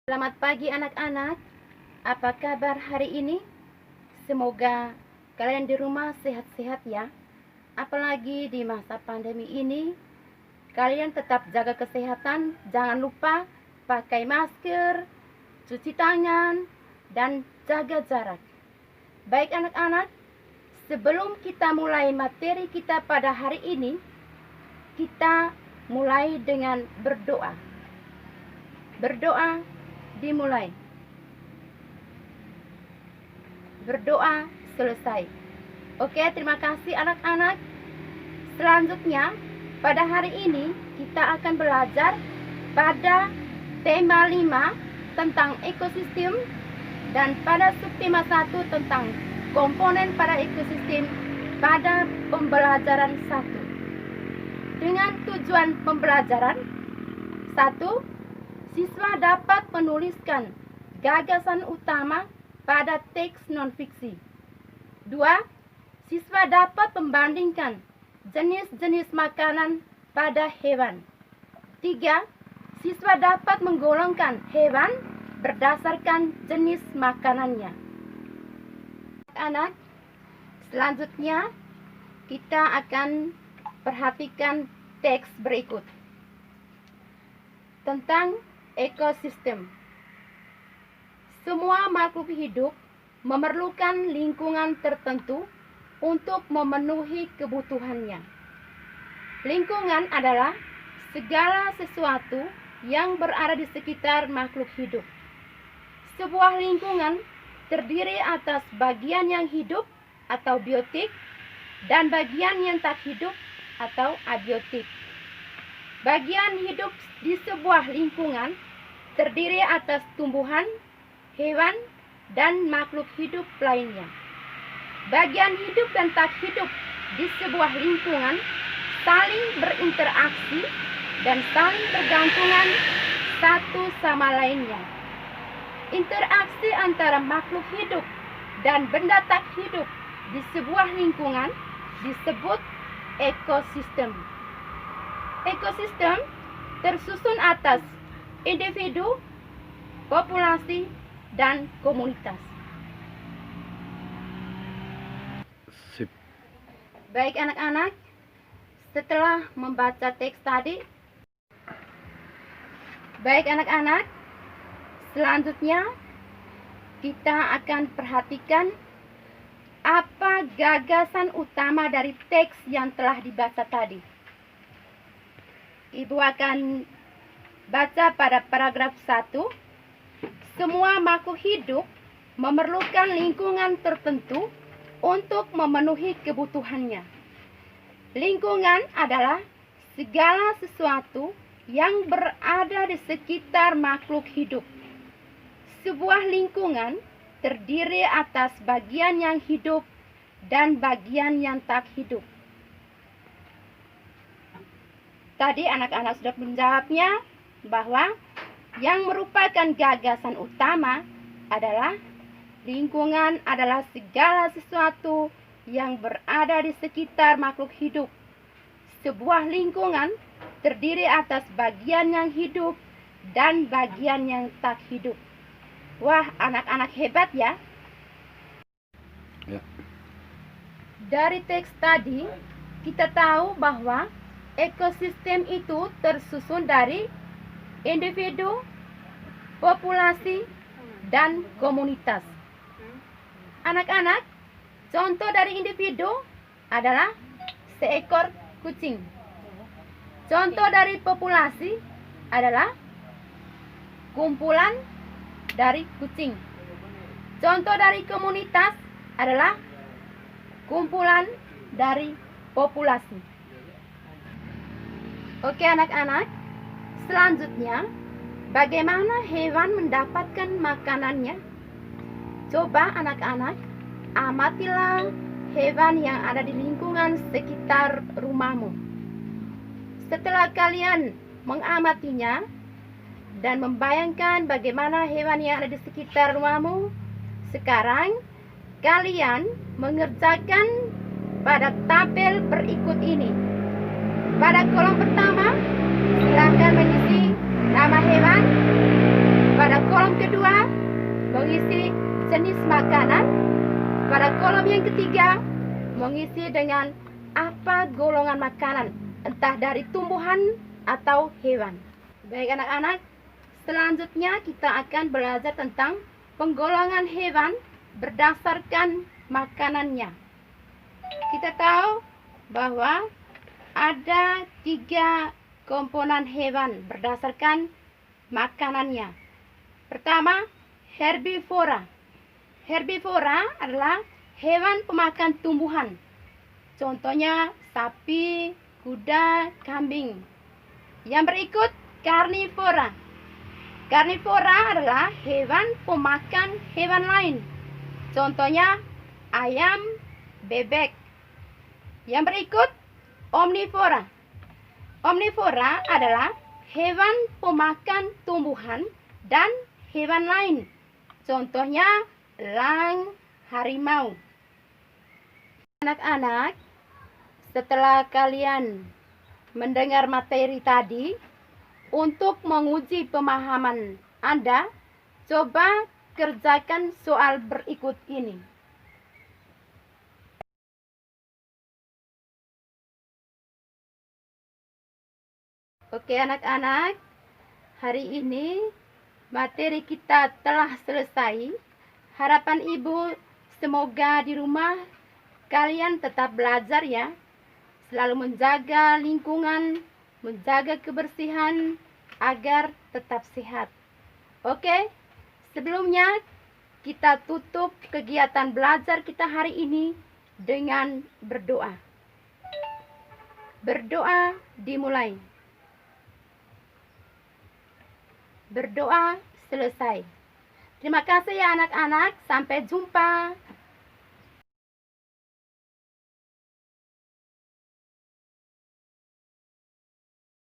Selamat pagi anak-anak. Apa kabar hari ini? Semoga kalian di rumah sehat-sehat ya. Apalagi di masa pandemi ini, kalian tetap jaga kesehatan. Jangan lupa pakai masker, cuci tangan, dan jaga jarak. Baik anak-anak, sebelum kita mulai materi kita pada hari ini, kita mulai dengan berdoa. Berdoa dimulai. Berdoa selesai. Oke, terima kasih anak-anak. Selanjutnya, pada hari ini kita akan belajar pada tema 5 tentang ekosistem dan pada subtema 1 tentang komponen pada ekosistem pada pembelajaran 1. Dengan tujuan pembelajaran 1, siswa dapat menuliskan gagasan utama pada teks non-fiksi. 2. Siswa dapat membandingkan jenis-jenis makanan pada hewan. 3. Siswa dapat menggolongkan hewan berdasarkan jenis makanannya. Anak, selanjutnya kita akan perhatikan teks berikut tentang ekosistem. Semua makhluk hidup memerlukan lingkungan tertentu untuk memenuhi kebutuhannya. Lingkungan adalah segala sesuatu yang berada di sekitar makhluk hidup. Sebuah lingkungan terdiri atas bagian yang hidup atau biotik dan bagian yang tak hidup atau abiotik. Bagian hidup di sebuah lingkungan terdiri atas tumbuhan, hewan, dan makhluk hidup lainnya. Bagian hidup dan tak hidup di sebuah lingkungan saling berinteraksi dan saling bergantungan satu sama lainnya. Interaksi antara makhluk hidup dan benda tak hidup di sebuah lingkungan disebut ekosistem. Ekosistem tersusun atas individu, populasi, dan komunitas. Sip. Baik anak-anak, setelah membaca teks tadi, selanjutnya kita akan perhatikan apa gagasan utama dari teks yang telah dibaca tadi. Ibu akan baca pada paragraf 1. Semua makhluk hidup memerlukan lingkungan tertentu untuk memenuhi kebutuhannya. Lingkungan adalah segala sesuatu yang berada di sekitar makhluk hidup. Sebuah lingkungan terdiri atas bagian yang hidup dan bagian yang tak hidup. Tadi anak-anak sudah menjawabnya bahwa yang merupakan gagasan utama adalah lingkungan adalah segala sesuatu yang berada di sekitar makhluk hidup. Sebuah lingkungan terdiri atas bagian yang hidup dan bagian yang tak hidup. Wah, anak-anak hebat ya. Dari teks tadi kita tahu bahwa ekosistem itu tersusun dari individu, populasi, dan komunitas. Anak-anak, contoh dari individu adalah seekor kucing. Contoh dari populasi adalah kumpulan dari kucing. Contoh dari komunitas adalah kumpulan dari populasi. Oke anak-anak, selanjutnya bagaimana hewan mendapatkan makanannya? Coba anak-anak amatilah hewan yang ada di lingkungan sekitar rumahmu. Setelah kalian mengamatinya dan membayangkan bagaimana hewan yang ada di sekitar rumahmu, sekarang kalian mengerjakan pada tabel berikut ini. Pada kolom pertama, silakan mengisi nama hewan. Pada kolom yang ketiga, mengisi dengan apa golongan makanan, entah dari tumbuhan atau hewan. Baik anak-anak, selanjutnya kita akan belajar tentang penggolongan hewan berdasarkan makanannya. Kita tahu bahwa ada 3 komponen hewan berdasarkan makanannya. Pertama, herbivora. Herbivora adalah hewan pemakan tumbuhan. Contohnya sapi, kuda, kambing. Yang berikut karnivora. Karnivora adalah hewan pemakan hewan lain. Contohnya ayam, bebek. Yang berikut omnivora. Omnivora adalah hewan pemakan tumbuhan dan hewan lain. Contohnya elang, harimau. Anak-anak, setelah kalian mendengar materi tadi, untuk menguji pemahaman Anda, coba kerjakan soal berikut ini. Oke anak-anak, hari ini materi kita telah selesai. Harapan Ibu semoga di rumah kalian tetap belajar ya. Selalu menjaga lingkungan, menjaga kebersihan agar tetap sehat. Oke, sebelumnya kita tutup kegiatan belajar kita hari ini dengan berdoa. Berdoa dimulai. Berdoa selesai. Terima kasih ya anak-anak. Sampai jumpa.